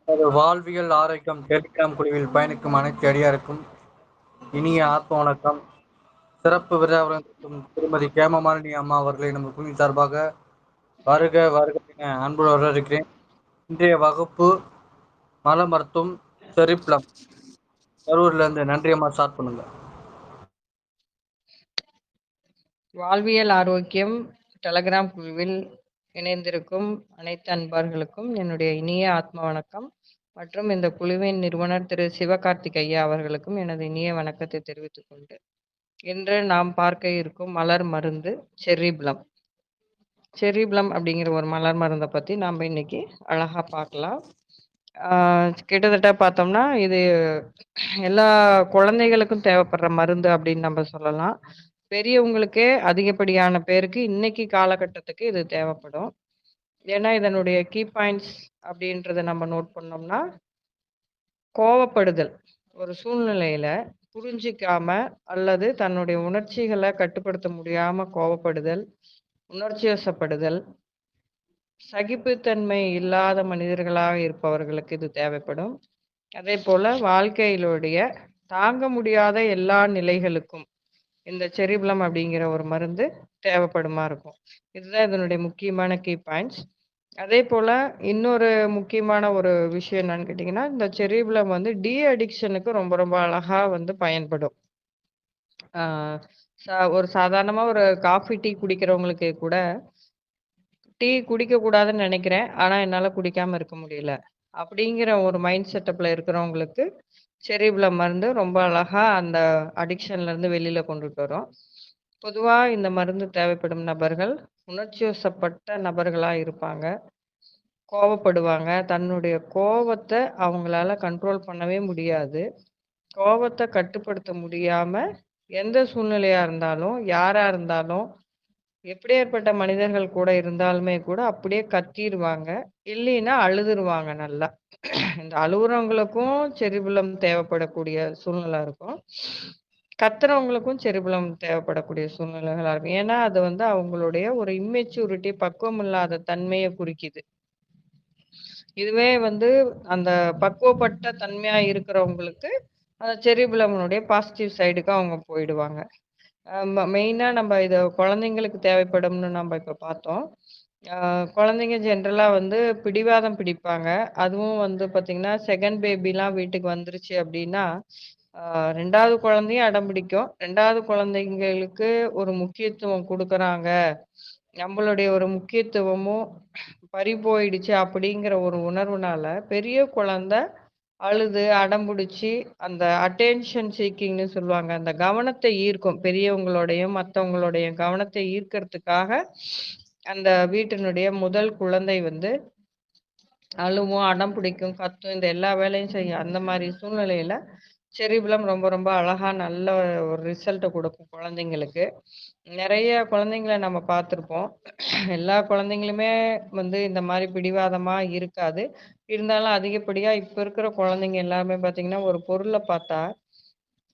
ஒரு வாழ்வியல் ஆரோக்கியம் டெலிகிராம் குழுவில் பயணிக்கும் அனைத்து அடியாருக்கும் இனிய ஆத்ம வணக்கம். சிறப்பு விருந்தினரும் திருமதி கேமமாலினி அம்மா அவர்களை நம்ம குழுவின் சார்பாக வருக வருக என அன்புடன் வரவேற்கிறேன். இன்றைய வகுப்பு மலமருத்துவம் செரிப்ளம். கரூர்ல இருந்து. நன்றி அம்மா, ஸ்டார்ட் பண்ணுங்க. வாழ்வியல் ஆரோக்கியம் டெலகிராம் குழுவில் இணைந்திருக்கும் அனைத்து அன்பர்களுக்கும் என்னுடைய இனிய ஆத்ம வணக்கம் மற்றும் இந்த குழுவின் நிறுவனர் திரு சிவகார்த்திகையா அவர்களுக்கும் எனது இனிய வணக்கத்தை தெரிவித்துக் கொண்டு இன்று நாம் பார்க்க இருக்கும் மலர் மருந்து செர்ரிப்ளம். செர்ரிப்ளம் அப்படிங்கிற ஒரு மலர் மருந்தை பற்றி நாம் இன்னைக்கு அழகாக பார்க்கலாம். கிட்டத்தட்ட பார்த்தோம்னா இது எல்லா குழந்தைகளுக்கும் தேவைப்படுற மருந்து அப்படின்னு நம்ம சொல்லலாம். பெரியவங்களுக்கே அதிகப்படியான பேருக்கு இன்னைக்கு காலகட்டத்துக்கு இது தேவைப்படும். ஏன்னா இதனுடைய கீ பாயிண்ட்ஸ் அப்படின்றத நம்ம நோட் பண்ணோம்னா, கோவப்படுதல் ஒரு சூழ்நிலையில புரிஞ்சிக்காம அல்லது தன்னுடைய உணர்ச்சிகளை கட்டுப்படுத்த முடியாம கோவப்படுதல், உணர்ச்சி வசப்படுதல், சகிப்புத்தன்மை இல்லாத மனிதர்களாக இருப்பவர்களுக்கு இது தேவைப்படும். அதே போல வாழ்க்கையிலுடைய தாங்க முடியாத எல்லா நிலைகளுக்கும் இந்த செரிப்ளம் அப்படிங்கிற ஒரு மருந்து தேவைப்படுமா இருக்கும். இதுதான் இதனுடைய முக்கியமான கீ பாயிண்ட்ஸ். அதே போல இன்னொரு முக்கியமான ஒரு விஷயம் என்னன்னு கேட்டிங்கன்னா, இந்த செரிப்ளம் வந்து டி அடிக்ஷனுக்கு ரொம்ப ரொம்ப அழகா வந்து பயன்படும். ஆ, ஒரு சாதாரணமா ஒரு காஃபி, டீ குடிக்கிறவங்களுக்கு கூட டீ குடிக்கக்கூடாதுன்னு நெனைக்கிறேன். ஆனா, என்னால குடிக்காம இருக்க முடியல. அப்படிங்கிற ஒரு மைண்ட் செட்டப்ல இருக்கிறவங்களுக்கு, செர்ரிப்ளம் மருந்து ரொம்ப அழகா அந்த அடிக்ஷன்லேருந்து வெளியில கொண்டுட்டு வரும். பொதுவா இந்த மருந்து தேவைப்படும் நபர்கள், உணர்ச்சி வசப்பட்ட நபர்களா இருப்பாங்க. கோவப்படுவாங்க. தன்னுடைய கோவத்த அவங்களால கண்ட்ரோல் பண்ணவே முடியாது. கோவத்த கட்டுப்படுத்த முடியாம, எந்த சூழ்நிலையா இருந்தாலும், யாரா இருந்தாலும் எப்படியாப்பட்ட மனிதர்கள் கூட இருந்தாலுமே கூட அப்படியே கத்திருவாங்க. இல்லைன்னா அழுதுருவாங்க நல்லா. இந்த அழுவுறவங்களுக்கும் செரிபுலம் தேவைப்படக்கூடிய சூழ்நிலை இருக்கும். கத்துறவங்களுக்கும் செரிபுலம் தேவைப்படக்கூடிய சூழ்நிலைகளா இருக்கும். ஏன்னா, அது வந்து அவங்களுடைய ஒரு இம்மெச்சூரிட்டி பக்குவம் இல்லாத தன்மைய குறிக்குது. இதுவே வந்து அந்த பக்குவப்பட்ட தன்மையா இருக்கிறவங்களுக்கு, அந்த செரிபுலம்னுடைய பாசிட்டிவ் சைடுக்கு அவங்க போயிடுவாங்க. மெயினா நம்ம இத குழந்தைங்களுக்கு தேவைப்படும்னு நம்ம இப்ப பார்த்தோம். அ குழந்தைங்க ஜென்ரலா வந்து பிடிவாதம் பிடிப்பாங்க. அதுவும் வந்து பார்த்தீங்கன்னா, செகண்ட் பேபிலாம் வீட்டுக்கு வந்துருச்சு அப்டின்னா, 2வது குழந்தையும் அடம் பிடிக்கும். 2வது குழந்தைங்களுக்கு ஒரு முக்கியத்துவம் குடுக்குறாங்க. நம்மளுடைய ஒரு முக்கியத்துவமும் பறி போயிடுச்சு அப்படிங்கிற ஒரு உணர்வுனால, பெரிய குழந்தை அழுது, அடம்புடிச்சு, அந்த அட்டென்ஷன் சீக்கிங்ன்னு சொல்லுவாங்க. அந்த கவனத்தை ஈர்க்கும். பெரியவங்களோடையும், மத்தவங்களுடைய கவனத்தை ஈர்க்கறதுக்காக, அந்த வீட்டினுடைய முதல் குழந்தை வந்து அழுவும், அடம் பிடிக்கும், கத்தும். இந்த எல்லா வேலையும் செய்யும். அந்த மாரி சூழ்நிலையில, செரிப்ளம் ரொம்ப ரொம்ப அழகா நல்ல ஒரு ரிசல்ட்ட குடுக்கும் குழந்தைங்களுக்கு. நெறைய குழந்தைங்கள நம்ம பார்த்துருப்போம். எல்லா குழந்தைங்களுமே வந்து இந்த மாரி பிடிவாதமா இருக்காது. இருந்தாலும் அதிகப்படியா இப்ப இருக்கிற குழந்தைங்க எல்லாருமே பார்த்தீங்கன்னா, ஒரு பொருள பார்த்தா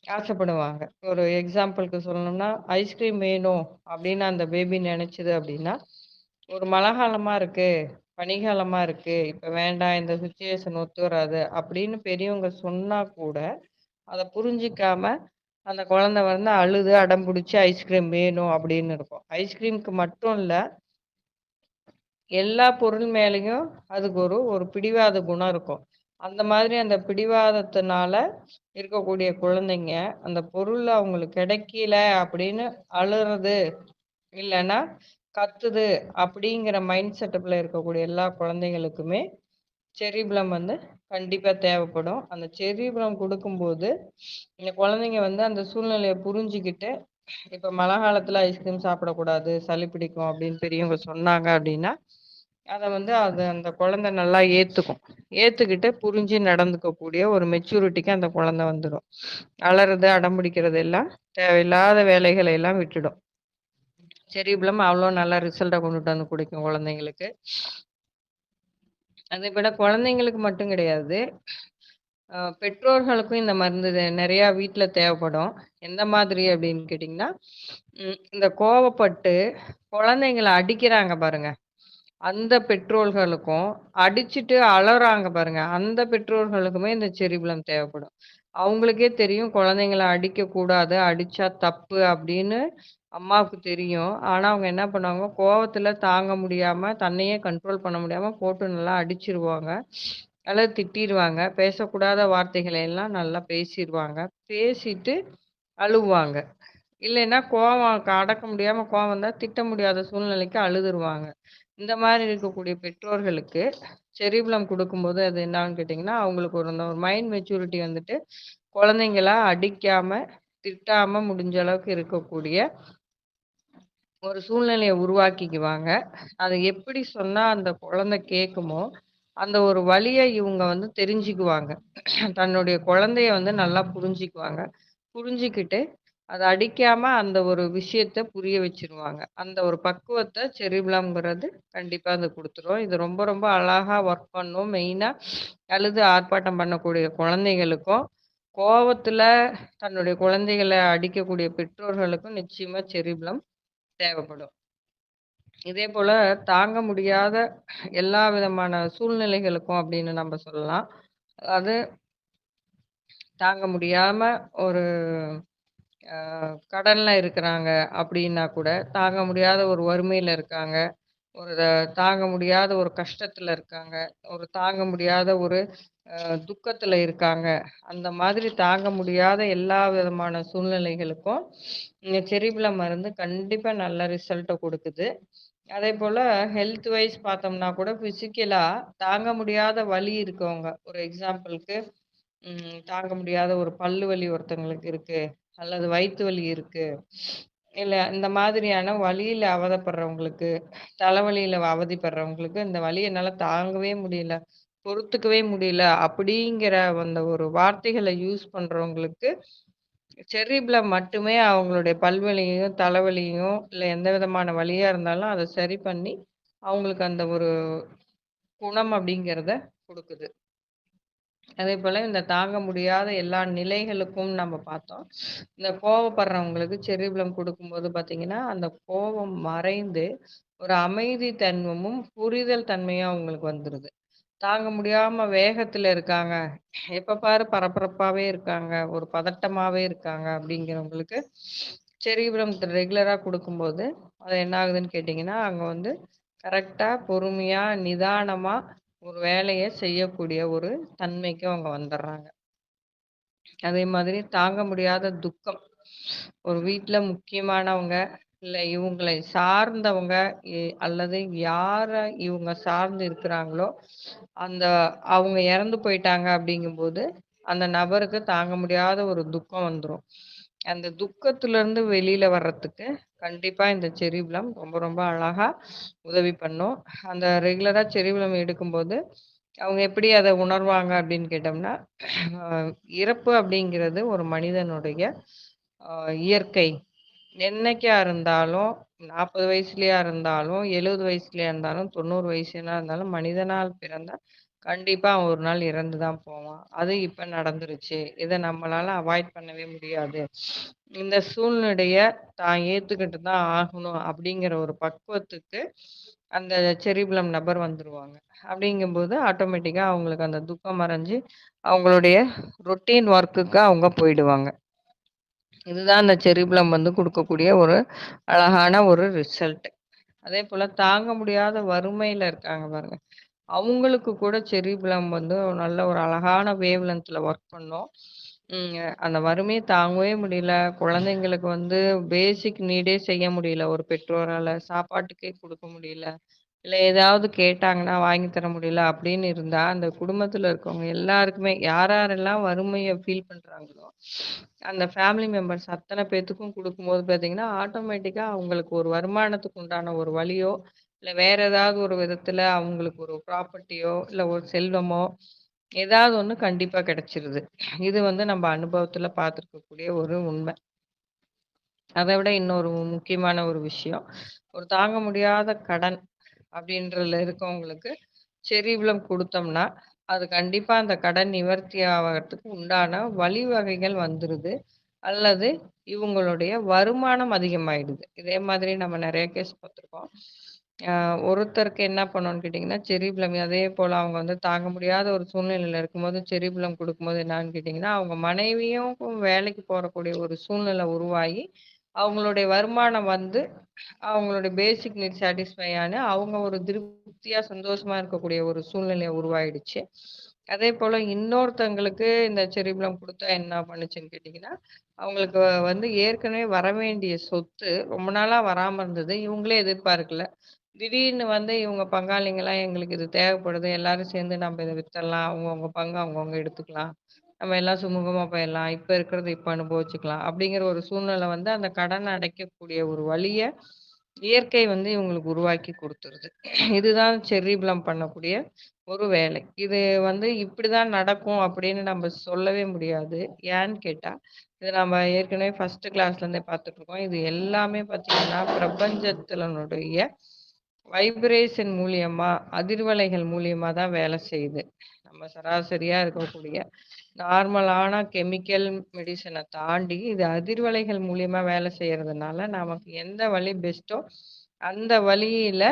ஆசைப்படுவாங்க. ஒரு எக்ஸாம்பிளுக்கு சொல்லணும்னா, ஐஸ்கிரீம் வேணும் அப்படின்னு அந்த பேபி நெனைச்சது அப்படின்னா, ஒரு மழை காலமா இருக்கு, பனிக்காலமா இருக்கு, இப்ப வேண்டாம் இந்த சிச்சுவேஷன் ஒத்து வராது அப்படின்னு பெரியவங்க சொன்னா கூட, அத புரிஞ்சுக்காம அந்த குழந்தை வந்து அழுது அடம் புடிச்சு ஐஸ்கிரீம் வேணும் அப்படின்னு இருக்கும். ஐஸ்கிரீம்க்கு மட்டும் இல்ல, எல்லா பொருள் மேலயும் அதுக்கு ஒரு ஒரு பிடிவாத குணம் இருக்கும். அந்த மாதிரி அந்த பிடிவாதத்தினால இருக்கக்கூடிய குழந்தைங்க, அந்த பொருள் அவங்களுக்கு கிடைக்கல அப்படின்னு அழுறது, இல்லன்னா கத்துது அப்படிங்கிற மைண்ட் செட்டப்ல இருக்கக்கூடிய எல்லா குழந்தைகளுக்குமே செர்ரிப்ளம் வந்து கண்டிப்பா தேவைப்படும். அந்த செர்ரிப்ளம் குடுக்கும்போது, இந்த குழந்தைங்க வந்து அந்த சூழ்நிலைய புரிஞ்சுகிட்டு, இப்ப மழை காலத்துல ஐஸ்கிரீம் சாப்பிடக்கூடாது, சளி பிடிக்கும் அப்படின்னு பெரியவங்க சொன்னாங்க அப்படின்னா, அத வந்து அந்த குழந்தை நல்லா ஏத்துக்கும். ஏத்துக்கிட்டு புரிஞ்சு நடந்துக்கக்கூடிய ஒரு மெச்சூரிட்டிக்கு அந்த குழந்தை வந்துரும். அலறது, அடம் பிடிக்கிறது எல்லாம் தேவையில்லாத வேலைகளை எல்லாம் விட்டுடும். செர்ரிப்ளம் அவ்வளோ நல்ல ரிசல்ட்ட கொண்டுட்டு வந்து குடுக்கும் குழந்தைங்களுக்கு. அதை விட குழந்தைங்களுக்கு மட்டும் கிடையாது. பெற்றோர்களுக்கும் இந்த மருந்து நெறையா வீட்ல தேவைப்படும். எந்த மாதிரி அப்படின்னு கேட்டிங்கன்னா, இந்த கோவப்பட்டு குழந்தைங்கள அடிக்கிறாங்க பாருங்க. அந்த பெற்றோர்களுக்கும், அடிச்சுட்டு அழறாங்க பாருங்க, அந்த பெற்றோர்களுக்குமே இந்த செரிப்ளம் தேவைப்படும். அவங்களுக்கே தெரியும் குழந்தைங்கள அடிக்கக்கூடாது, அடிச்சா தப்பு அப்படின்னு அம்மாவுக்கு தெரியும். ஆனா, அவங்க என்ன பண்ணுவாங்க, கோவத்துல தாங்க முடியாம, தன்னையே கண்ட்ரோல் பண்ண முடியாம போட்டு நல்லா அடிச்சிருவாங்க. அல்லது திட்டிருவாங்க. பேசக்கூடாத வார்த்தைகள எல்லாம் நல்லா பேசிருவாங்க. பேசிட்டு அழுவாங்க. இல்லைன்னா கோவம் அடக்க முடியாம கோவம் வந்தா திட்ட முடியாத சூழ்நிலைக்கு அழுதுருவாங்க. இந்த மாரி இருக்கக்கூடிய பெற்றோர்களுக்கு செரிப்ளம் குடுக்கும்போது அது என்னான்னு கேட்டீங்கன்னா, அவங்களுக்கு ஒரு இந்த ஒரு மைண்ட் மெச்சூரிட்டி வந்துட்டு குழந்தைங்கள அடிக்காம, திட்டாம முடிஞ்ச அளவுக்கு இருக்கக்கூடிய ஒரு சூழ்நிலைய உருவாக்கிக்குவாங்க. அத எப்படி சொன்னா அந்த குழந்தை கேட்குமோ, அந்த ஒரு வலிய இவுங்க வந்து தெரிஞ்சுக்குவாங்க. தன்னுடைய குழந்தைய வந்து நல்லா புரிஞ்சுக்குவாங்க. புரிஞ்சுக்கிட்டு, அத அடிக்காம அந்த ஒரு விஷயத்த புரிய வச்சுருவாங்க. அந்த ஒரு பக்குவத்த செரிப்ளம்ங்கிறது கண்டிப்பா அது குடுத்துரும். இது ரொம்ப ரொம்ப அழகா ஒர்க் பண்ணும். மெயினா அழுது ஆர்ப்பாட்டம் பண்ணக்கூடிய குழந்தைகளுக்கும், கோவத்துல தன்னுடைய குழந்தைகள அடிக்கக்கூடிய பெற்றோர்களுக்கும் நிச்சயமா செரிப்ளம் தேவைப்படும். இதேபோல தாங்க முடியாத எல்லா விதமான சூழ்நிலைகளுக்கும் அப்படின்னு நம்ம சொல்லலாம். அது தாங்க முடியாம ஒரு கடன்ல இருக்கிறாங்க அப்படின்னா கூட, தாங்க முடியாத ஒரு வறுமையில இருக்காங்க. ஒரு தாங்க முடியாத ஒரு கஷ்டத்துல இருக்காங்க. ஒரு தாங்க முடியாத ஒரு துக்கத்துல இருக்காங்க. அந்த மாதிரி தாங்க முடியாத எல்லா விதமான சூழ்நிலைகளுக்கும், இந்த செரிப்ளம் மருந்து கண்டிப்பா நல்ல ரிசல்ட்ட குடுக்குது. அதேபோல ஹெல்த் வைஸ் பார்த்தோம்னா கூட பிசிக்கலா தாங்க முடியாத வலி இருக்கவங்க, ஒரு எக்ஸாம்பிள்க்கு தாங்க முடியாத ஒரு பல்லு வலி ஒருத்தங்களுக்கு இருக்கு. அல்லது வயித்து வலி இருக்கு. இல்ல இந்த மாதிரியான வலியில அவதைப்படுறவங்களுக்கு, தலைவலியில அவதிப்படுறவங்களுக்கு, இந்த வலிய என்னால தாங்கவே முடியல, பொறுத்துக்கவே முடியல அப்படிங்கிற அந்த ஒரு வார்த்தைகள யூஸ் பண்றவங்களுக்கு, செர்ரிப்ல மட்டுமே அவங்களுடைய பல்வலியையும், தலைவலியையும், இல்ல எந்த விதமான வலியா இருந்தாலும் அத சரி பண்ணி, அவங்களுக்கு அந்த ஒரு குணம் அப்படிங்கிறத குடுக்குது. அதேபோல இந்த தாங்க முடியாத எல்லா நிலைகளுக்கும் நம்ம பார்த்தோம். இந்த கோவப்படுறவங்களுக்கு செரிப்ளம் குடுக்கும்போது பார்த்தீங்கன்னா, அந்த கோவம் மறைந்து ஒரு அமைதி தன்மமும், புரிதல் தன்மையும் அவங்களுக்கு வந்துருது. தாங்க முடியாம வேகத்துல இருக்காங்க. எப்ப பாரு பரபரப்பாவே இருக்காங்க. ஒரு பதட்டமாவே இருக்காங்க அப்படிங்கிறவங்களுக்கு, செரிப்ரம் ரெகுலரா குடுக்கும்போது, அது என்ன ஆகுதுன்னு கேட்டீங்கன்னா, அங்க வந்து கரெக்ட்டா, பொறுமையா, நிதானமா ஒரு வேலைய செய்யக்கூடிய ஒரு தன்மைக்கு அவங்க வந்துர்றாங்க. அதே மாதிரி தாங்க முடியாத துக்கம். ஒரு வீட்ல முக்கியமானவங்க, இல்ல இவங்களை சார்ந்தவங்க, அல்லது யார இவங்க சார்ந்து இருக்கிறாங்களோ, அந்த அவங்க இறந்து போயிட்டாங்க அப்படிங்கும்போது, அந்த நபருக்கு தாங்க முடியாத ஒரு துக்கம் வந்துரும். அந்த துக்கத்திலருந்து வெளியில வர்றதுக்கு, கண்டிப்பா இந்த செரிப்ளம் ரொம்ப ரொம்ப அழகா உதவி பண்ணும். அந்த ரெகுலரா செரிப்ளம் எடுக்கும்போது, அவங்க எப்படி அத உணர்வாங்க அப்படின்னு கேட்டோம்னா, அ இறப்பு அப்படிங்கிறது ஒரு மனிதனுடைய இயற்கை. என்னைக்கா இருந்தாலும் 40 வயசுலயா இருந்தாலும், 70 வயசுலயா இருந்தாலும், 90 வயசுலயா இருந்தாலும் மனிதனால் பிறந்தா கண்டிப்பா அவன் ஒரு நாள் இறந்து தான் போவான். அது இப்ப நடந்துருச்சு. இத நம்மளால அவாய்ட் பண்ணவே முடியாது. இந்த சூழ்நிலைய தான் ஏத்துக்கிட்டு தான் ஆகணும் அப்படிங்கிற ஒரு பக்குவத்துக்கு அந்த செரிப்ளம் நபர் வந்துருவாங்க. அப்படிங்கும்போது ஆட்டோமேட்டிக்கா அவங்களுக்கு அந்த துக்கம் மறைஞ்சு, அவங்களுடைய ரொட்டீன் ஒர்க்குக்கு அவங்க போயிடுவாங்க. இதுதான் அந்த செரிப்ளம் வந்து குடுக்கக்கூடிய ஒரு அழகான ஒரு ரிசல்ட். அதேபோல தாங்க முடியாத வறுமையில இருக்காங்க பாருங்க. அவங்களுக்கு கூட செரிப்ளம் வந்து ஒரு நல்ல ஒரு அழகான வேவ் லென்த்ல ஒர்க் பண்ணும். ம். அந்த வறுமைய தாங்கவே முடியல. குழந்தைங்களுக்கு வந்து பேசிக் நீடே செய்ய முடியல ஒரு பெற்றோரால. சாப்பாட்டுக்கே குடுக்க முடியல. இல்ல ஏதாவது கேட்டாங்கன்னா வாங்கி தர முடியல அப்படின்னு இருந்தா, அந்த குடும்பத்துல இருக்கவங்க எல்லாருக்குமே யார் யாரெல்லாம் வறுமைய ஃபீல் பண்றாங்களோ, அந்த ஃபேமிலி மெம்பர்ஸ் அத்தன பேத்துக்கும் குடுக்கும்போது பார்த்தீங்கன்னா, ஆட்டோமேட்டிக்கா அவங்களுக்கு ஒரு வருமானத்துக்கு உண்டான ஒரு வழியோ, இல்ல வேற ஏதாவது ஒரு விதத்துல அவங்களுக்கு ஒரு ப்ராப்பர்ட்டியோ, இல்ல ஒரு செல்வமோ, ஏதாவது ஒண்ணு கண்டிப்பா கிடைச்சிருது. இது வந்து நம்ம அனுபவத்துல பார்த்துருக்கக்கூடிய ஒரு உண்மை. அத விட இன்னொரு முக்கியமான ஒரு விஷயம். ஒரு தாங்க முடியாத கடன் அப்படின்றதுல இருக்கவங்களுக்கு செரிவிலம் குடுத்தோம்னா, அது கண்டிப்பா அந்த கடன் நிவர்த்தி ஆவறதுக்கு உண்டான வழிவகைகள் வந்துருது. அல்லது இவங்களுடைய வருமானம் அதிகமாயிடுது. இதே மாதிரி நம்ம நெறைய கேஸ் பார்த்துருக்கோம். அ ஒருத்தருக்கு என்ன பண்ணோம்னு கேட்டீங்கன்னா, செரிப்ளம் அதே போல அவங்க வந்து தாங்க முடியாத ஒரு சூழ்நிலையில இருக்கும்போது, செரிப்ளம் குடுக்கும்போது என்னான்னு கேட்டீங்கன்னா, அவங்க மனைவியும் வேலைக்கு போறக்கூடிய ஒரு சூழ்நிலை உருவாகி, அவங்களுடைய வருமானம் வந்து அவங்களுடைய பேசிக் நீட் சாட்டிஸ்ஃபை ஆன அவங்க ஒரு திருப்தியா, சந்தோஷமா இருக்கக்கூடிய ஒரு சூழ்நிலை உருவாயிடுச்சு. அதேபோல இன்னொருத்தங்களுக்கு இந்த செரிப்ளம் குடுத்தா என்ன பண்ணுச்சுன்னு கேட்டீங்கன்னா, அவங்களுக்கு வந்து ஏற்கனவே வரவேண்டிய சொத்து ரொம்ப நாளா வராம இருந்தது. இவங்களே எதிர்பார்க்கல. திடீர்னு வந்து இவங்க பங்காளிங்கலாம் எங்களுக்கு இது தேவைப்படுது. எல்லாரும் சேர்ந்து நம்ம இத வித்துறலாம். அவங்கவங்க பங்கு அவங்கவங்க எடுத்துக்கலாம். நம்ம எல்லாம் சுமூகமா போயிரலாம். இப்ப இருக்கிறத இப்ப அனுபவிச்சுக்கலாம். அப்படிங்கிற ஒரு சூழ்நிலை வந்து அந்த கடன அடைக்கக்கூடிய ஒரு வழிய இயற்கை வந்து இவங்களுக்கு உருவாக்கி குடுத்துருது. இதுதான் செர்ரி ப்ளம் பண்ணக்கூடிய ஒரு வேலை. இது வந்து இப்படிதான் நடக்கும் அப்படின்னு நம்ம சொல்லவே முடியாது. ஏன்னு கேட்டா, இது நம்ம ஏற்கனவே ஃபர்ஸ்ட் கிளாஸ்ல இருந்தே பார்த்துட்டுருக்கோம். இது எல்லாமே பார்த்தீங்கன்னா, பிரபஞ்சத்தினுடைய வைப்ரேஷன் மூலியமா, அதிர்வலைகள் மூலியமா தான் வேலை செய்யுது. நம்ம சராசரியா இருக்கக்கூடிய நார்மலான கெமிக்கல் மெடிசின தாண்டி, இது அதிர்வலைகள் மூலியமா வேலை செய்யறதுனால, நமக்கு எந்த வழி பெஸ்ட்டோ, அந்த வழியில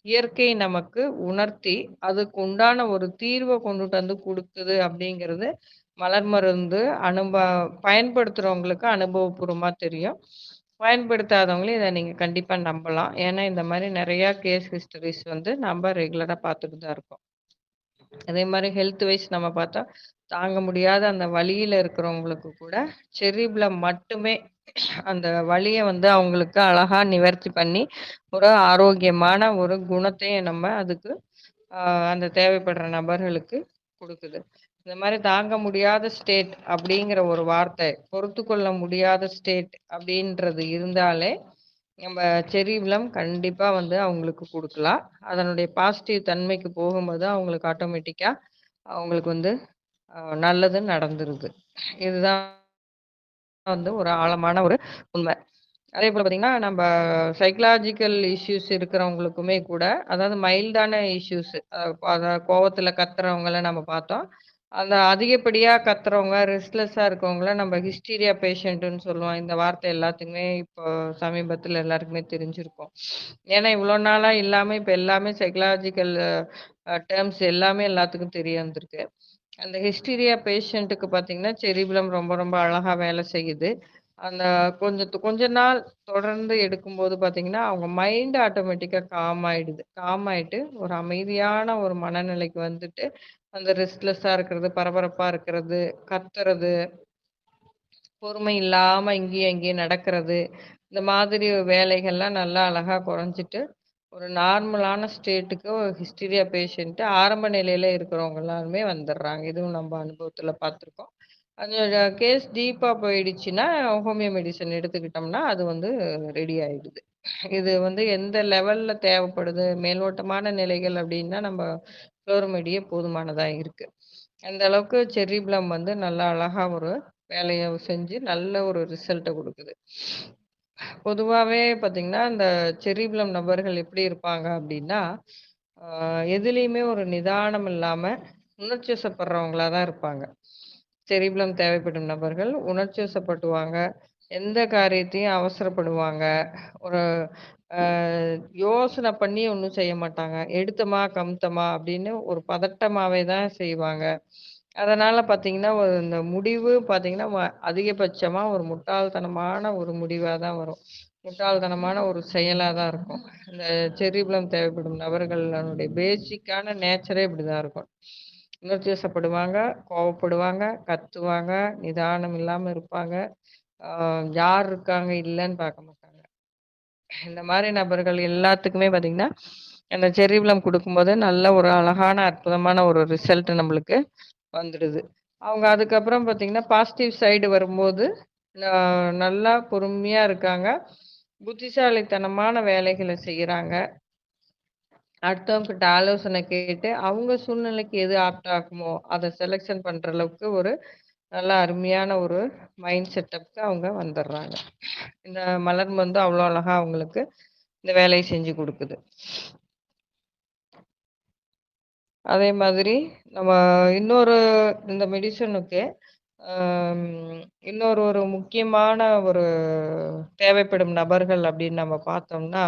இயற்கை நமக்கு உணர்த்தி, அதுக்கு உண்டான ஒரு தீர்வ கொண்டுட்டு வந்து குடுக்குது அப்படிங்கிறது, மலர் மருந்து பயன்படுத்துறவங்களுக்கு அனுபவபூர்வமா தெரியும். பயன்படுத்தாதவங்களும் இத நீங்க கண்டிப்பா நம்பலாம். ஏன்னா, இந்த மாரி நெறையா கேஸ் ஹிஸ்டரீஸ் வந்து நம்ப ரெகுலரா பார்த்துட்டு தான் இருக்கோம். அதே மாரி ஹெல்த் வைஸ் நம்ம பார்த்தா, தாங்க முடியாத அந்த வலியில இருக்கிறவங்களுக்கு கூட செர்ரி மட்டுமே அந்த வலிய வந்து அவங்களுக்கு அழகா நிவர்த்தி பண்ணி, ஒரு ஆரோக்கியமான ஒரு குணத்தையும் நம்ம அதுக்கு அ அந்த தேவைப்படுற நபர்களுக்கு குடுக்குது. இந்த மாரி தாங்க முடியாத ஸ்டேட் அப்படிங்கிற ஒரு வார்த்தை, பொறுத்துக்கொள்ள முடியாத ஸ்டேட் அப்படின்றது இருந்தாலே, நம்ம செர்ரி கண்டிப்பா வந்து அவங்களுக்கு குடுக்கலாம். அதனுடைய பாசிட்டிவ் தன்மைக்கு போகும்போது அவங்களுக்கு ஆட்டோமேட்டிக்கா அவங்களுக்கு வந்து நல்லது நடந்துருது. இதுதான் வந்து ஒரு ஆழமான ஒரு உண்மை. அதேபோல பார்த்தீங்கன்னா, நம்ப சைக்காலஜிக்கல் இஷ்யூஸ் இருக்கிறவங்களுக்குமே கூட, அதாவது மைல்டான இஷ்யூஸ் கோவத்தில கத்துறவங்கள நம்ம பார்த்தோம். அந்த அதிகப்படியா கத்துறவங்க, ரெஸ்ட்லெஸ்ஸா இருக்கவங்கள நம்ம ஹிஸ்டீரியா பேஷண்ட்டுன்னு சொல்லுவோம். இந்த வார்த்தை எல்லாத்துக்குமே இப்போ சமீபத்தில எல்லாருக்குமே தெரிஞ்சிருக்கும். ஏன்னா, இவ்வளோ நாளா இல்லாம இப்ப எல்லாமே சைக்காலஜிக்கல் டெர்ம்ஸ் எல்லாமே எல்லாத்துக்கும் தெரிய வந்திருக்கு. அந்த ஹிஸ்டீரியா பேஷண்ட்டுக்கு பார்த்தீங்கன்னா, செரிப்ளம் ரொம்ப ரொம்ப அழகா வேலை செய்யுது. அந்த கொஞ்ச நாள் தொடர்ந்து எடுக்கும்போது பார்த்தீங்கன்னா, அவங்க மைண்ட் ஆட்டோமேட்டிக்கா காம் ஆயிடுது. காம் ஆயிட்டு ஒரு அமைதியான ஒரு மனநிலைக்கு வந்துட்டு, அந்த ரெஸ்ட்லெஸ்ஸா இருக்கிறது, பரபரப்பா இருக்கிறது, கத்துறது, பொறுமை இல்லாம இங்கேயும் அங்கேயும் நடக்கிறது, இந்த மாதிரி வேலைகள்லாம் நல்லா அழகா குறைஞ்சிட்டு, ஒரு நார்மலான ஸ்டேட்டுக்கு ஒரு ஹிஸ்டீரியா பேஷண்ட் ஆரம்ப நிலையில இருக்கிறவங்க எல்லாருமே வந்துடுறாங்க. இதுவும் நம்ம அனுபவத்தில பார்த்துருக்கோம். அதோட கேஸ் டீப்பா போயிடுச்சுன்னா, ஹோமியோ மெடிசின் எடுத்துக்கிட்டோம்னா, அது வந்து ரெடி ஆயிடுது. இது வந்து எந்த லெவல்ல தேவைப்படுது, மேலோட்டமான நிலைகள் அப்டின்னா, நம்ம ஃப்ளோரிமெடியே போதுமானதா இருக்கு. அந்த அளவுக்கு செர்ரி ப்ளம் வந்து நல்லா அழகா ஒரு வேலைய செஞ்சு, நல்ல ஒரு ரிசல்ட்ட குடுக்குது. பொதுவாவே பார்த்தீங்கன்னா, இந்த செர்ரி ப்ளம் நபர்கள் எப்படி இருப்பாங்க அப்டின்னா, ஆ எதுலயுமே ஒரு நிதானம் இல்லாம, உணர்ச்சி வசப்படுறவங்களா தான் இருப்பாங்க. செரிப்ளம் தேவைப்படும் நபர்கள் உணர்ச்சி வசப்படுவாங்க. எந்த காரியத்தையும் அவசரப்படுவாங்க. ஒரு அ யோசனை பண்ணி ஒண்ணும் செய்ய மாட்டாங்க. எடுத்தோமா, கமுத்தமா அப்படின்னு ஒரு பதட்டமாவே தான் செய்வாங்க. அதனால பார்த்தீங்கன்னா, ஒரு இந்த முடிவு பார்த்தீங்கன்னா, அதிகபட்சமா ஒரு முட்டாள்தனமான ஒரு முடிவா தான் வரும். முட்டாள்தனமான ஒரு செயலா தான் இருக்கும். இந்த செரிப்ளம் தேவைப்படும் நபர்களுடைய பேசிக்கான நேச்சரே இப்படிதான் இருக்கும். உணர்ச்சி வசப்படுவாங்க, கோவப்படுவாங்க, கத்துவாங்க, நிதானம் இல்லாம இருப்பாங்க. ஆ யார் இருக்காங்க, இல்லன்னு பார்க்க மாட்டாங்க. இந்த மாரி நபர்கள் எல்லாத்துக்குமே பார்த்தீங்கன்னா, அந்த செர்ரி குடுக்கும்போது நல்ல ஒரு அழகான, அற்புதமான ஒரு ரிசல்ட் நம்மளுக்கு வந்துடுது. அவங்க அதுக்கப்புறம் பார்த்தீங்கன்னா, பாசிட்டிவ் சைடு வரும்போது, நல்லா பொறுமையா இருக்காங்க. புத்திசாலித்தனமான வேலைகள செய்றாங்க. அடுத்தவங்ககிட்ட ஆலோசனை கேட்டு, அவங்க சூழ்நிலைக்கு எது ஆப்ட் ஆகுமோ, அத செலக்ஷன் பண்ற அளவுக்கு ஒரு நல்ல அருமையான ஒரு மைண்ட் செட்டப்க்கு அவங்க வந்துர்றாங்க. இந்த மலர் வந்து அவ்வளோ அழகா அவங்களுக்கு இந்த வேலைய செஞ்சு குடுக்குது. அதே மாதிரி நம்ம இன்னொரு இந்த மெடிசினுக்கு அம் இன்னொரு ஒரு முக்கியமான ஒரு தேவைப்படும் நபர்கள் அப்படின்னு நம்ம பார்த்தோம்னா,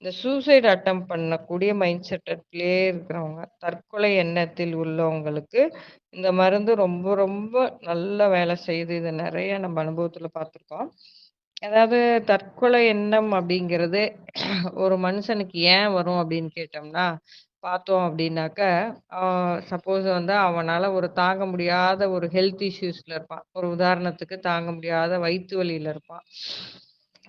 இந்த சூசைட் அட்டெம்ப்ட் பண்ணக்கூடிய மைண்ட் செட்டப்லயே இருக்கிறவங்க, தற்கொலை எண்ணத்தில் உள்ளவங்களுக்கு இந்த மருந்து ரொம்ப ரொம்ப நல்லா வேலை செய்யுது. இத நெறைய நம்ம அனுபவத்துல பார்த்துருக்கோம். அதாவது தற்கொலை எண்ணம் அப்படிங்கிறது ஒரு மனுஷனுக்கு ஏன் வரும் அப்படின்னு கேட்டோம்னா, பார்த்தோம் அப்படின்னாக்க, ஆ சப்போஸ் வந்து அவனால ஒரு தாங்க முடியாத ஒரு ஹெல்த் இஷ்யூஸ்ல இருப்பான். ஒரு உதாரணத்துக்கு தாங்க முடியாத வயித்து வலியில இருப்பான்.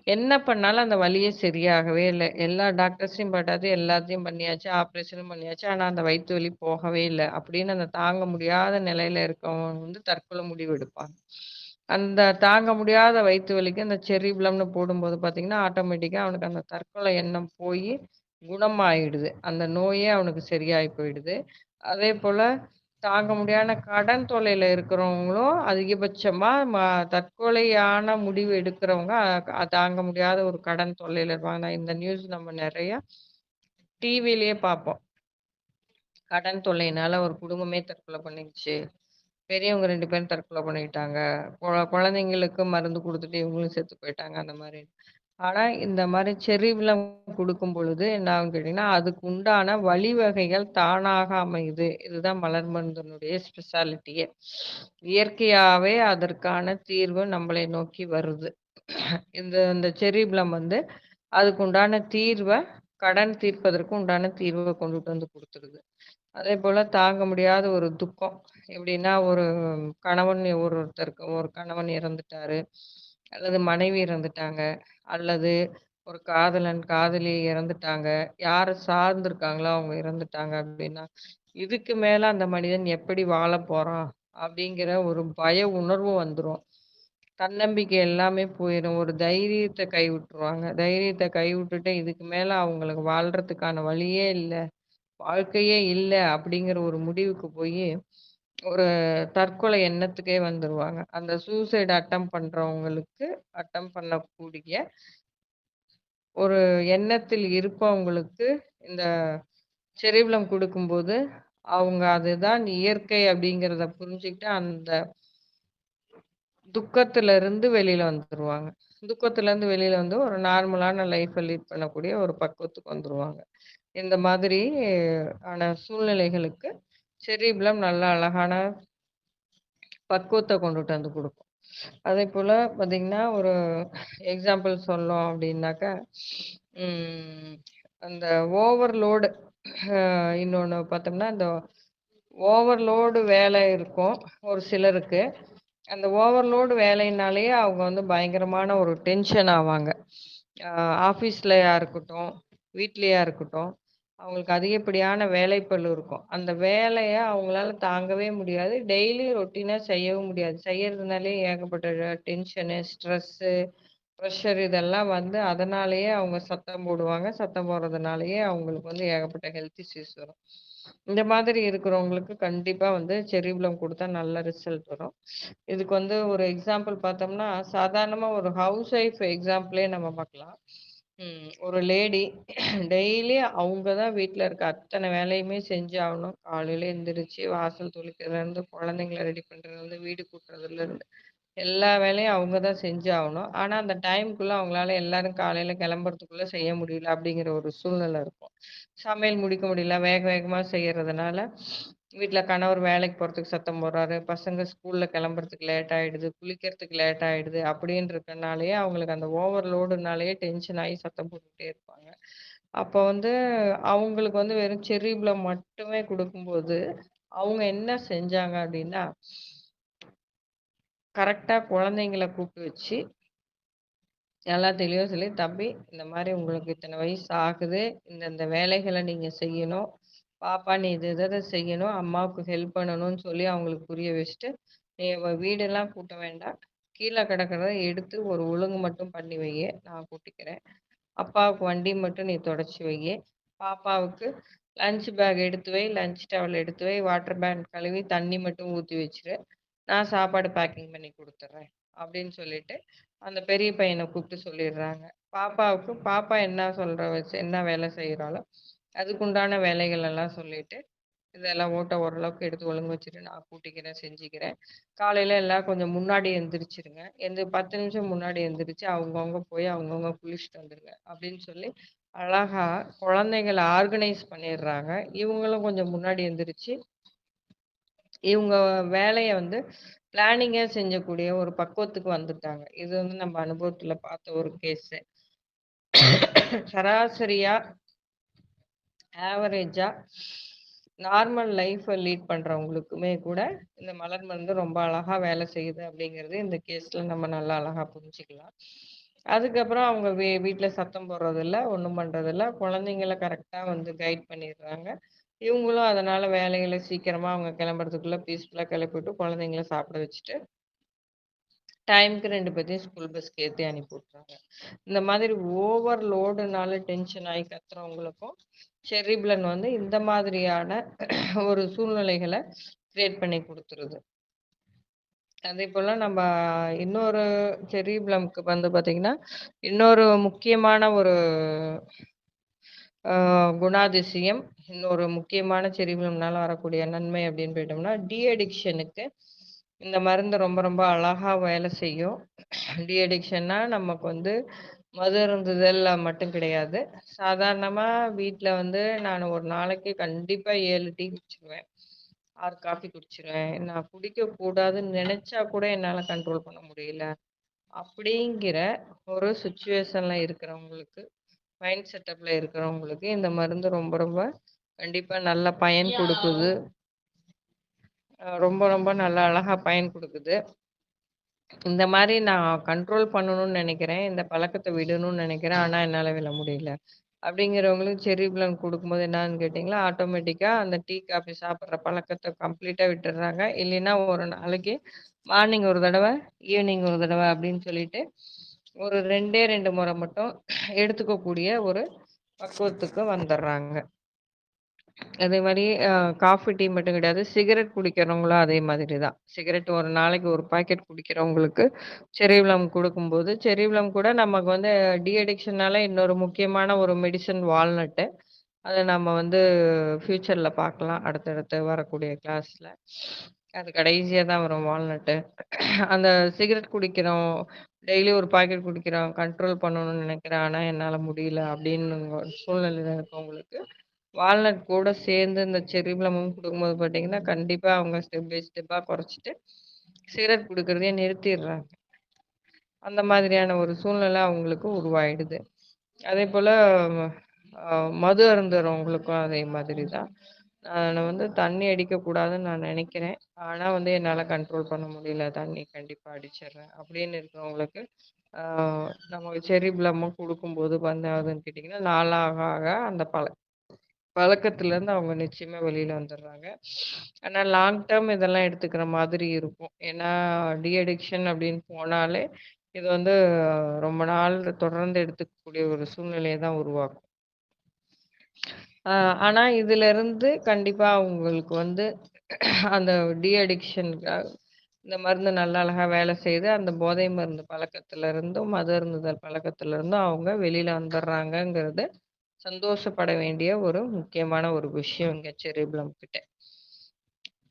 என்ன பண்ணாலும் அந்த வலியே சரியாகவே இல்ல. எல்லா டாக்டர்ஸையும் பார்த்தாச்சு, எல்லாத்தையும் பண்ணியாச்சு, ஆப்ரேஷனும் பண்ணியாச்சு. ஆனா அந்த வயித்து வலி போகவே இல்ல. அப்படின்னு அந்த தாங்க முடியாத நிலையில இருக்கவங்க வந்து தற்கொலை முடிவு எடுப்பாங்க. அந்த தாங்க முடியாத வயித்து வலிக்கு அந்த செரிப்ளம்னு போடும்போது பார்த்தீங்கன்னா, ஆட்டோமேட்டிக்கா அவனுக்கு அந்த தற்கொலை எண்ணம் போயி குணமாயிடுது. அந்த நோயே அவனுக்கு சரியாயி போயிடுது. அதேபோல தாங்க முடியாத கடன் தொல்லையில இருக்கிறவங்களும் அதிகபட்சமா தற்கொலையான முடிவு எடுக்கிறவங்க தாங்க முடியாத ஒரு கடன் தொல்லையில இருப்பாங்க. இந்த நியூஸ் நம்ம நெறைய டிவிலயே பார்ப்போம். கடன் தொல்லையினால ஒரு குடும்பமே தற்கொலை பண்ணிக்கிச்சு. பெரியவங்க 2 பேரும் தற்கொலை பண்ணிக்கிட்டாங்க. குழந்தைங்களுக்கு மருந்து குடுத்துட்டு இவங்களும் செத்து போயிட்டாங்க அந்த மாரி. ஆனா, இந்த மாரி செரிவிலம் குடுக்கும் பொழுது என்ன ஆகும்னு கேட்டீங்கன்னா, அதுக்கு உண்டான வழிவகைகள் தானாக அமையுது. இதுதான் மலர் மருந்தினுடைய ஸ்பெஷாலிட்டியே. இயற்கையாவே அதற்கான தீர்வு நம்மளை நோக்கி வருது. இந்த இந்த செரிப்ளம் வந்து அதுக்கு உண்டான தீர்வ கடன் தீர்ப்பதற்கு உண்டான தீர்வ கொண்டுட்டு வந்து குடுத்துருது. அதேபோல தாங்க முடியாத ஒரு துக்கம். எப்படின்னா, ஒரு கணவன் ஒருத்தருக்கு ஒரு கணவன் இறந்துட்டாரு. அல்லது மனைவி இறந்துட்டாங்க. அல்லது ஒரு காதலன், காதலி இறந்துட்டாங்க. யார சார்ந்திருக்காங்களோ அவங்க இறந்துட்டாங்க அப்படின்னா, இதுக்கு மேல அந்த மனிதன் எப்படி வாழப் போறான்? அப்படிங்கிற ஒரு பய உணர்வு வந்துரும். தன்னம்பிக்கை எல்லாமே போயிரும். ஒரு தைரியத்த கைவிட்டுருவாங்க. தைரியத்த கைவிட்டுட்டு இதுக்கு மேல அவங்களுக்கு வாழ்றதுக்கான வழியே இல்ல. வாழ்க்கையே இல்ல அப்படிங்கிற ஒரு முடிவுக்கு போயி, ஒரு தற்கொலை எண்ணத்துக்கே வந்துருவாங்க. அந்த சூசைட் பண்றவங்களுக்கு பண்ணக்கூடிய ஒரு எண்ணத்தில் இருப்பவங்களுக்கு இந்த செரிப்ளம் குடுக்கும்போது, அவங்க அதுதான் இயற்கை அப்படிங்கிறத புரிஞ்சுகிட்டு, அந்த துக்கத்திலிருந்து வெளியில வந்துருவாங்க. துக்கத்திலருந்து வெளியில வந்து ஒரு நார்மலான லைஃப்ப லீட் பண்ணக்கூடிய ஒரு பக்குவத்துக்கு வந்துருவாங்க. இந்த மாதிரி ஆன சூழ்நிலைகளுக்கு செரிப்ளம் நல்ல அழகான பக்குவத்த கொண்டுட்டு வந்து குடுக்கும். அதேபோல பார்த்தீங்கன்னா, ஒரு எக்ஸாம்பிள் சொல்லணும் அப்டின்னாக்க, ம் அந்த ஓவர்லோடு இன்னொன்னு பார்த்தோம்னா, இந்த ஓவர்லோடு வேலை இருக்கும் ஒரு சிலருக்கு. அந்த ஓவர்லோடு வேலையினாலேயே அவங்க வந்து பயங்கரமான ஒரு டென்ஷன் ஆவாங்க. அ ஆஃபீஸ்லயா இருக்கட்டும், வீட்லயா இருக்கட்டும், அவங்களுக்கு அதிகப்படியான வேலைப்பளு இருக்கும். அந்த வேலைய அவங்களால தாங்கவே முடியாது. டெய்லி ரொட்டீனா செய்யவும் முடியாது. செய்யறதுனாலே ஏகப்பட்ட டென்ஷனு, ஸ்ட்ரெஸ்ஸு, ப்ரெஷர் இதெல்லாம் வந்து அதனாலேயே அவங்க சத்தம் போடுவாங்க. சத்தம் போடுறதுனாலேயே அவங்களுக்கு வந்து ஏகப்பட்ட ஹெல்த் இஷ்யூஸ் வரும். இந்த மாதிரி இருக்கிறவங்களுக்கு கண்டிப்பா வந்து செரிப்ளம் குடுத்தா நல்ல ரிசல்ட் வரும். இதுக்கு வந்து ஒரு எக்ஸாம்பிள் பார்த்தோம்னா, சாதாரணமா ஒரு ஹவுஸ் ஒய்ஃப் எக்ஸாம்பிளே நம்ம பார்க்கலாம். ஒரு லேடி டெய்லி அவங்க தான் வீட்ல இருக்க அத்தன வேலையுமே செஞ்சாகணும். காலையில எந்திரிச்சு வாசல் தொளிக்கிறதுலேருந்து, குழந்தைங்கள ரெடி பண்றதுலேருந்து, வீடு கூட்டுறதுலேருந்து எல்லா வேலையும் அவங்க தான் செஞ்சாகணும். ஆனா, அந்த டைம்க்குள்ள அவங்களால எல்லாரும் காலையில கிளம்புறதுக்குள்ள செய்ய முடியல அப்படிங்கிற ஒரு சூழ்நிலை இருக்கும். சமையல் முடிக்க முடியல. வேக வேகமா செய்யறதுனால, வீட்ல கணவர் வேலைக்கு போறதுக்கு சத்தம் போடுறாரு. பசங்க ஸ்கூல்ல கிளம்புறதுக்கு லேட் ஆயிடுது. குளிக்கிறதுக்கு லேட் ஆயிடுது. அப்படின்னு இருக்கனாலயே அவங்களுக்கு அந்த ஓவர்லோடுனாலயே டென்ஷன் ஆயி சத்தம் போட்டுட்டே இருப்பாங்க. அப்ப வந்து அவங்களுக்கு வந்து வெறும் செர்ரி ப்ளம் மட்டுமே குடுக்கும்போது, அவங்க என்ன செஞ்சாங்க அப்படின்னா, கரெக்ட்டா குழந்தைங்கள கூப்பிட்டு வச்சு நல்லா தெளிவா சொல்லி, "தம்பி, இந்த மாரி உங்களுக்கு இத்தன வயசு ஆகுது. இந்த வேலைகள நீங்க செய்யணும். பாப்பா நீ இது இத செய்யணும். அம்மாவுக்கு ஹெல்ப் பண்ணணும்னு" சொல்லி அவங்களுக்கு புரிய வச்சுட்டு, "நீ வீடெல்லாம் கூட்ட வேண்டாம். கீழ கிடக்கிறத எடுத்து ஒரு ஒழுங்கு மட்டும் பண்ணி வையி. நான் கூட்டிக்கிறேன். அப்பாவுக்கு வண்டி மட்டும் நீ தொடச்சு வையி. பாப்பாவுக்கு லஞ்ச் பேக் எடுத்து வை. லஞ்ச் டவல் எடுத்து வை. வாட்டர் பேன் கழுவி தண்ணி மட்டும் ஊத்தி வச்சுரு. நான் சாப்பாடு பேக்கிங் பண்ணி குடுத்துர்றேன்." அப்படின்னு சொல்லிட்டு, அந்த பெரிய பையன கூப்பிட்டு சொல்லிடுறாங்க. பாப்பாவுக்கு பாப்பா என்ன சொல்ற வச்சு என்ன வேலை செய்றாளோ, அதுக்குண்டான வேலைகள் எல்லாம் சொல்லிட்டு, இதெல்லாம் ஓரளவுக்கு எடுத்து ஒழுங்கு வச்சுட்டு நான் கூட்டிக்கிறேன், செஞ்சுக்கிறேன். காலையில எல்லாம் கொஞ்சம் முன்னாடி எந்திரிச்சுருங்க. 10 நிமிஷம் முன்னாடி எந்திரிச்சு அவங்கவங்க போய் அவங்கவங்க குளிச்சுட்டு வந்துருங்க. அப்படின்னு சொல்லி அழகா குழந்தைகள ஆர்கனைஸ் பண்ணிடுறாங்க. இவங்களும் கொஞ்சம் முன்னாடி எந்திரிச்சு, இவங்க வேலைய வந்து பிளானிங்கா செஞ்சக்கூடிய ஒரு பக்குவத்துக்கு வந்துட்டாங்க. இது வந்து நம்ம அனுபவத்துல பார்த்த ஒரு கேஸு. சராசரியா, ஆவரேஜா நார்மல் லைஃப லீட் பண்றவங்களுக்குமே கூட இந்த மலர் மருந்து ரொம்ப அழகா வேலை செய்யுது அப்படிங்கிறது இந்த கேஸ்ல நம்ம நல்லா அழகா புரிஞ்சுக்கலாம். அதுக்கப்புறம் அவங்க வீட்ல சத்தம் போடுறதில்ல, ஒண்ணும் பண்றதில்ல. குழந்தைங்கள கரெக்ட்டா வந்து கைட் பண்ணிடுறாங்க. இவங்களும் அதனால வேலைகள சீக்கிரமா அவங்க கிளம்புறதுக்குள்ள பீஸ்ஃபுல்லா கிளப்பிவிட்டு குழந்தைங்கள சாப்பிட வச்சுட்டு, டைம்க்கு 2 பேத்தையும் ஸ்கூல் பஸ்க்கு ஏத்தி அனுப்பி விட்டுறாங்க. இந்த மாதிரி ஓவர் லோடுனால டென்ஷன் ஆயி கத்துறவங்களுக்கும், செரிப்லன் வந்து இந்த மாதிரியான ஒரு சூழ்நிலைகள கிரியேட் பண்ணி குடுத்துருது. அதேபோல நம்ப இன்னொரு செரிப்ளம்க்கு வந்து பார்த்தீங்கன்னா, இன்னொரு முக்கியமான ஒரு அ குணாதிசயம், இன்னொரு முக்கியமான செரிப்ளம்னால வரக்கூடிய நன்மை அப்படின்னு போயிட்டோம்னா, அடிக்ஷனுக்கு இந்த மருந்து ரொம்ப ரொம்ப அழகா வேலை செய்யும். அடிக்ஷன்னா நமக்கு வந்து மது அருந்துதல் மட்டும் கிடையாது. சாதாரணமா வீட்ல வந்து நான் ஒரு நாளைக்கு கண்டிப்பா 7 டீ குடிச்சிருவேன். 6 காஃபி குடிச்சிருவேன். நான் குடிக்கக்கூடாதுன்னு நெனச்சா கூட என்னால கண்ட்ரோல் பண்ண முடியல. அப்படிங்கிற ஒரு சிச்சுவேஷன்ல இருக்கிறவங்களுக்கு, மைண்ட் செட்டப்ல இருக்கிறவங்களுக்கு இந்த மருந்து ரொம்ப ரொம்ப கண்டிப்பா நல்ல பயன் குடுக்குது. ரொம்ப ரொம்ப நல்லா அழகா பயன் குடுக்குது. இந்த மாரி நான் கண்ட்ரோல் பண்ணணும்னு நெனைக்கிறேன். இந்த பழக்கத்த விடணும்னு நெனைக்கிறேன். ஆனா என்னால விட முடியல. அப்படிங்கிறவங்களுக்கு செர்ரி குடுக்கும்போது என்னான்னு கேட்டீங்களா, ஆட்டோமேட்டிக்கா அந்த டீ, காஃபி சாப்பிடுற பழக்கத்த கம்ப்ளீட்டா விட்டுர்றாங்க. இல்லைன்னா ஒரு நாளைக்கு மார்னிங் ஒரு தடவ, ஈவினிங் ஒரு தடவ அப்படின்னு சொல்லிட்டு, ஒரு 2டே 2 முறை மட்டும் எடுத்துக்கக்கூடிய ஒரு பக்குவத்துக்கு வந்துர்றாங்க. அதே மாரி காஃபி, டீ மட்டும் கிடையாது. சிகரெட் குடிக்கிறவங்களும் அதே மாதிரி தான். சிகரெட் ஒரு நாளைக்கு 1 பாக்கெட் குடிக்கிறவங்களுக்கு செரிவிலம் குடுக்கும்போது, செரிவிலம் கூட நமக்கு வந்து அடிக்ஷனால இன்னொரு முக்கியமான ஒரு மெடிசின் வால்நட்டு. அத நம்ம வந்து ஃபியூச்சர்ல பார்க்கலாம். அடுத்தடுத்து வரக்கூடிய கிளாஸ்ல. அது கடைசியா தான் வரும் வால்நட்டு. அந்த சிகரெட் குடிக்கிறோம், டெய்லி 1 பாக்கெட் குடிக்கிறோம், கண்ட்ரோல் பண்ணணும்னு நெனைக்கிறேன். ஆனா என்னால முடியல அப்படின்னு ஒரு சூழ்நிலையில இருக்கவங்களுக்கு வால்நட் கூட சேர்ந்து இந்த செர்ரி ப்ளமும் குடுக்கும்போது பார்த்தீங்கன்னா, கண்டிப்பா அவங்க ஸ்டெப் பை ஸ்டெப்பா குறைச்சுட்டு, சிகரெட் குடுக்குறதையே நிறுத்திர்றாங்க. அந்த மாதிரியான ஒரு சூழ்நிலை அவங்களுக்கு உருவாயிடுது. அதேபோல மது அருந்துறவங்களுக்கும் அதே மாதிரி தான். நான் வந்து தண்ணி அடிக்கக்கூடாதுன்னு நான் நெனைக்கிறேன். ஆனா வந்து என்னால கண்ட்ரோல் பண்ண முடியல. தண்ணி கண்டிப்பா அடிச்சிடுறேன். அப்படின்னு இருக்கிறவங்களுக்கு, ஆ நம்ம செர்ரி ப்ளம்மும் குடுக்கும்போது வந்து ஆகுதுன்னு கேட்டீங்கன்னா, நாள் ஆக ஆக அந்த பழக்கத்துலேருந்து அவங்க நிச்சயமா வெளியில வந்துடுறாங்க. ஆனா லாங் டர்ம் இதெல்லாம் எடுத்துக்கிற மாதிரி இருக்கும். ஏன்னா அடிக்ஷன் அப்படின்னு போனாலே, இது வந்து ரொம்ப நாள் தொடர்ந்து எடுத்துக்கக்கூடிய ஒரு சூழ்நிலைய தான் உருவாக்கும். அ ஆனா இதிலிருந்து கண்டிப்பா அவங்களுக்கு வந்து அந்த அடிக்ஷனுக்கு இந்த மருந்து நல்ல அழகா வேலை செய்யுது. அந்த போதை மருந்து பழக்கத்திலிருந்தும், மது அருந்துதல் பழக்கத்திலிருந்தும் அவங்க வெளியில வந்துடுறாங்கங்கிறது சந்தோஷப்பட வேண்டிய ஒரு முக்கியமான ஒரு விஷயம் இங்க செரிப்ளம் கிட்ட.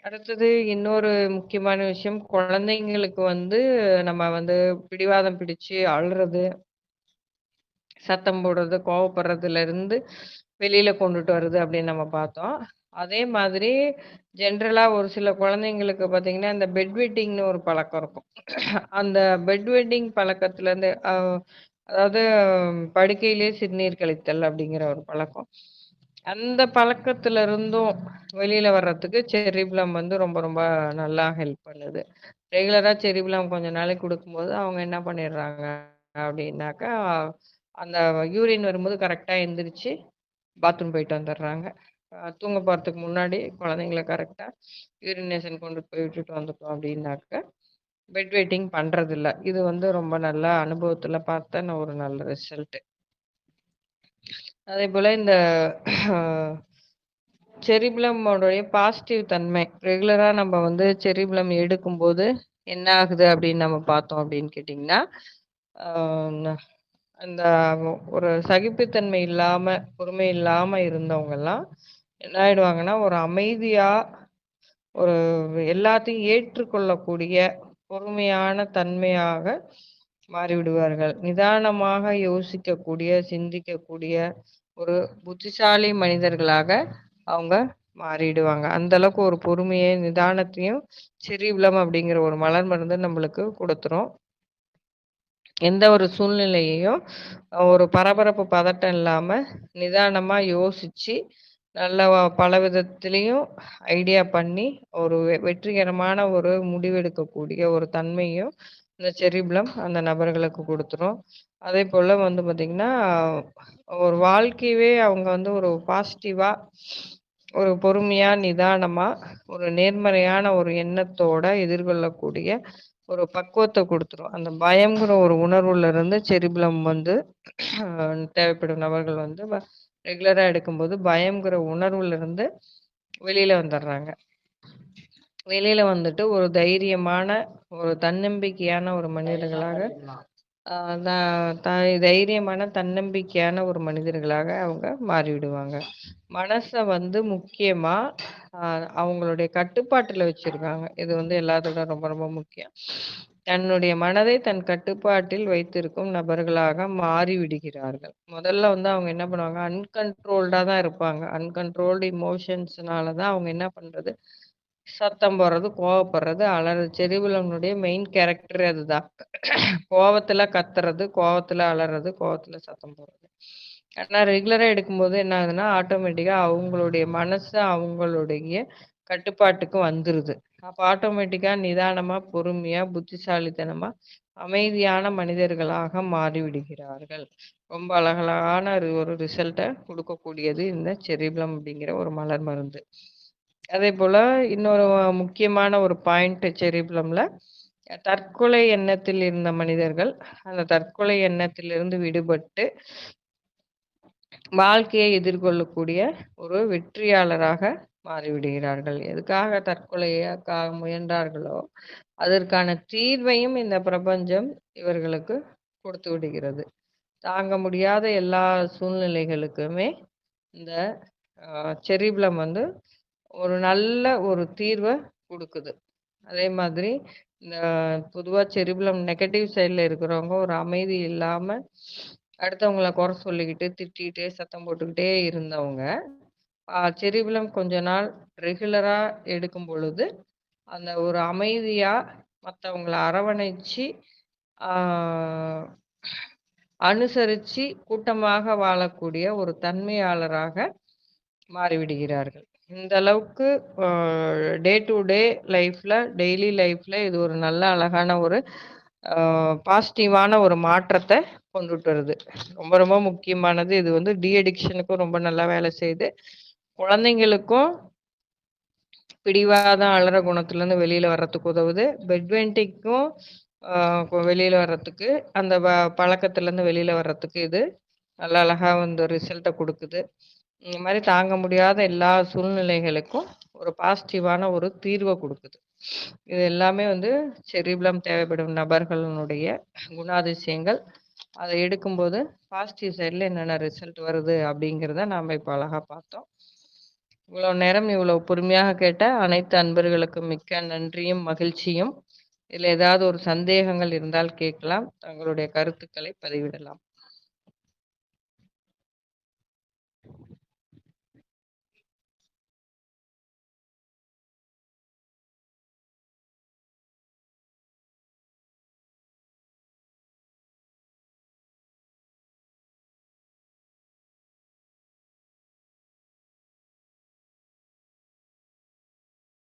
அடுத்தது இன்னொரு முக்கியமான விஷயம், குழந்தைங்களுக்கு வந்து நம்ம வந்து பிடிவாதம் பிடிச்சு அழுறது, சத்தம் போடுறது, கோவப்படுறதுலருந்து வெளியில கொண்டுட்டு வருது அப்படின்னு நம்ம பார்த்தோம். அதே மாதிரி ஜென்ரலா ஒரு சில குழந்தைங்களுக்கு பார்த்தீங்கன்னா, இந்த பெட் வெட்டிங்ன்னு ஒரு பழக்கம் இருக்கும். அந்த பெட் வெட்டிங் பழக்கத்துலருந்து அதாவது படுக்கையிலேயே சிறுநீர் கழித்தல் அப்படிங்கிற ஒரு பழக்கம். அந்த பழக்கத்துல இருந்தும் வெளியில வர்றதுக்கு செர்ரி ப்ளம் வந்து ரொம்ப ரொம்ப நல்லா ஹெல்ப் பண்ணுது. ரெகுலரா செர்ரி ப்ளம் கொஞ்ச நாளைக்கு குடுக்கும்போது அவங்க என்ன பண்ணிடுறாங்க அப்படின்னாக்கா, அந்த யூரின் வரும்போது கரெக்ட்டா எந்திரிச்சு பாத்ரூம் போயிட்டு வந்துடுறாங்க. தூங்க போறதுக்கு முன்னாடி குழந்தைங்கள கரெக்ட்டா யூரினேஷன் கொண்டு போய் விட்டுட்டு வந்துட்டோம் அப்படின்னாக்க, பெட் வெயிட்டிங் பண்றதில்ல. இது வந்து ரொம்ப நல்ல அனுபவத்துல பார்த்த நான் ஒரு நல்ல ரிசல்ட். அதேபோல இந்த செரிப்ளம் உடைய பாசிட்டிவ் தன்மை. ரெகுலரா நம்ம வந்து செரிப்ளம் எடுக்கும்போது என்ன ஆகுது அப்படின்னு நம்ம பார்த்தோம் அப்படின்னு கேட்டீங்கன்னா, ஆ ந அந்த ஒரு சகிப்புத்தன்மை இல்லாம, பொறுமை இல்லாம இருந்தவங்கலாம் என்ன ஆயிடுவாங்கன்னா, ஒரு அமைதியா, ஒரு எல்லாத்தையும் ஏற்றுக்கொள்ளக்கூடிய பொறுமையான தன்மையாக மாறிவிடுவார்கள். நிதானமாக யோசிக்கக்கூடிய, சிந்திக்கக்கூடிய ஒரு புத்திசாலி மனிதர்களாக அவங்க மாறிடுவாங்க. அந்த அளவுக்கு ஒரு பொறுமையை, நிதானத்தையும் செரிப்ளம் அப்படிங்கிற ஒரு மலர் மருந்து நம்மளுக்கு குடுத்துரும். எந்த ஒரு சூழ்நிலையையும் ஒரு பரபரப்பு, பதட்டம் இல்லாம நிதானமா யோசிச்சு, நல்ல பல விதத்திலயும் ஐடியா பண்ணி, ஒரு வெற்றிகரமான ஒரு முடிவெடுக்கக்கூடிய ஒரு தன்மையும் இந்த செரிப்ளம் அந்த நபர்களுக்கு குடுத்துரும். அதேபோல வந்து பார்த்தீங்கன்னா, ஒரு வாழ்க்கையவே அவங்க வந்து ஒரு பாசிட்டிவா, ஒரு பொறுமையா, நிதானமா, ஒரு நேர்மறையான ஒரு எண்ணத்தோட எதிர்கொள்ளக்கூடிய ஒரு பக்குவத்த குடுத்துரும். அந்த பயம்ங்கிற ஒரு உணர்வுல இருந்து செரிப்ளம் வந்து தேவைப்படும் நபர்கள் வந்து ரெகுலரா எடுக்கும்போது பயம்ங்கிற உணர்வுல இருந்து வெளியில வந்துர்றாங்க. வெளியில வந்துட்டு ஒரு தைரியமான, ஒரு தன்னம்பிக்கையான ஒரு மனிதர்களாக, அ த த தைரியமான, தன்னம்பிக்கையான ஒரு மனிதர்களாக அவங்க மாறிவிடுவாங்க. மனச வந்து முக்கியமா அ அவங்களுடைய கட்டுப்பாட்டுல வச்சிருக்காங்க. இது வந்து எல்லாத்தோட ரொம்ப ரொம்ப முக்கியம். தன்னுடைய மனதை தன் கட்டுப்பாட்டில் வைத்திருக்கும் நபர்களாக மாறிவிடுகிறார்கள். முதல்ல வந்து அவங்க என்ன பண்ணுவாங்க, அன்கண்ட்ரோல்டா தான் இருப்பாங்க. அன்கண்ட்ரோல்டு எமோஷன்ஸ்னால தான் அவங்க என்ன பண்றது, சத்தம் போடுறது, கோவப்படுறது, அலறது. செரிபிளம்னுடைய மெயின் கேரக்டர் அதுதான். கோவத்துல கத்துறது, கோவத்துல அலறது, கோவத்துல சத்தம் போடுறது. ஆனா ரெகுலரா எடுக்கும்போது என்ன ஆகுதுன்னா, ஆட்டோமேட்டிக்கா அவங்களுடைய மனசு அவங்களுடைய கட்டுப்பாட்டுக்கு வந்துருது. அப்ப ஆட்டோமேட்டிக்கா நிதானமா, பொறுமையா, புத்திசாலித்தனமா, அமைதியான மனிதர்களாக மாறிவிடுகிறார்கள். ரொம்ப அழகழகான ஒரு ரிசல்ட்ட குடுக்கக்கூடியது இந்த செரிப்ளம் அப்படிங்கிற ஒரு மலர் மருந்து. அதேபோல இன்னொரு முக்கியமான ஒரு பாயிண்ட் செரிப்ளம்ல, தற்கொலை எண்ணத்தில் இருந்த மனிதர்கள், அந்த தற்கொலை எண்ணத்திலிருந்து விடுபட்டு, வாழ்க்கையை எதிர்கொள்ளக்கூடிய ஒரு வெற்றியாளராக மாறிவிடுகிறார்கள். எதுக்காக தற்கொலைக்காக முயன்றார்களோ, அதற்கான தீர்வையும் இந்த பிரபஞ்சம் இவர்களுக்கு கொடுத்து விடுகிறது. தாங்க முடியாத எல்லா சூழ்நிலைகளுக்குமே இந்த செரிப்ளம் வந்து ஒரு நல்ல ஒரு தீர்வ குடுக்குது. அதே மாதிரி இந்த பொதுவா செரிப்ளம் நெகட்டிவ் சைட்ல இருக்கிறவங்க ஒரு அமைதி இல்லாம, அடுத்தவங்கள குறை சொல்லிக்கிட்டு, திட்டிட்டே, சத்தம் போட்டுக்கிட்டே இருந்தவங்க, செரிப்ளம் கொஞ்ச நாள் ரெகுலரா எடுக்கும் பொழுது, அந்த ஒரு அமைதியா மத்தவங்கள அரவணைச்சு, ஆ அனுசரிச்சு கூட்டமாக வாழக்கூடிய ஒரு தன்மையாளராக மாறிவிடுகிறார்கள். இந்த அளவுக்கு அ டே டு டே லைஃப்ல, டெய்லி லைஃப்ல இது ஒரு நல்ல அழகான ஒரு பாசிட்டிவான ஒரு மாற்றத்த கொண்டுட்டு வருது. ரொம்ப ரொம்ப முக்கியமானது. இது வந்து அடிக்ஷனுக்கும் ரொம்ப நல்லா வேலை செய்யுது. குழந்தைங்களுக்கும் பிடிவாதம், அழற குணத்துலருந்து வெளியில வர்றதுக்கு உதவுது. பெட்வென்டிக்கும் வெளியில வர்றதுக்கு, அந்த பழக்கத்துலருந்து வெளியில வர்றதுக்கு இது நல்ல அழகா வந்து ரிசல்ட்ட குடுக்குது. இந்த மாரி தாங்க முடியாத எல்லா சூழ்நிலைகளுக்கும் ஒரு பாசிட்டிவான ஒரு தீர்வ குடுக்குது. இது எல்லாமே வந்து செரிப்ளம் தேவைப்படும் நபர்களுடைய குணாதிசயங்கள். அத எடுக்கும்போது பாசிட்டிவ் சைட்ல என்னென்ன ரிசல்ட் வருது அப்படிங்கிறத நாம இப்ப அழகா பார்த்தோம். இவ்வளவு நேரம் இவ்வளவு பொறுமையாக கேட்ட அனைத்து அன்பர்களுக்கும் மிக்க நன்றியும், மகிழ்ச்சியும். இதுல ஏதாவது ஒரு சந்தேகங்கள் இருந்தால் கேட்கலாம். தங்களுடைய கருத்துக்களை பதிவிடலாம்.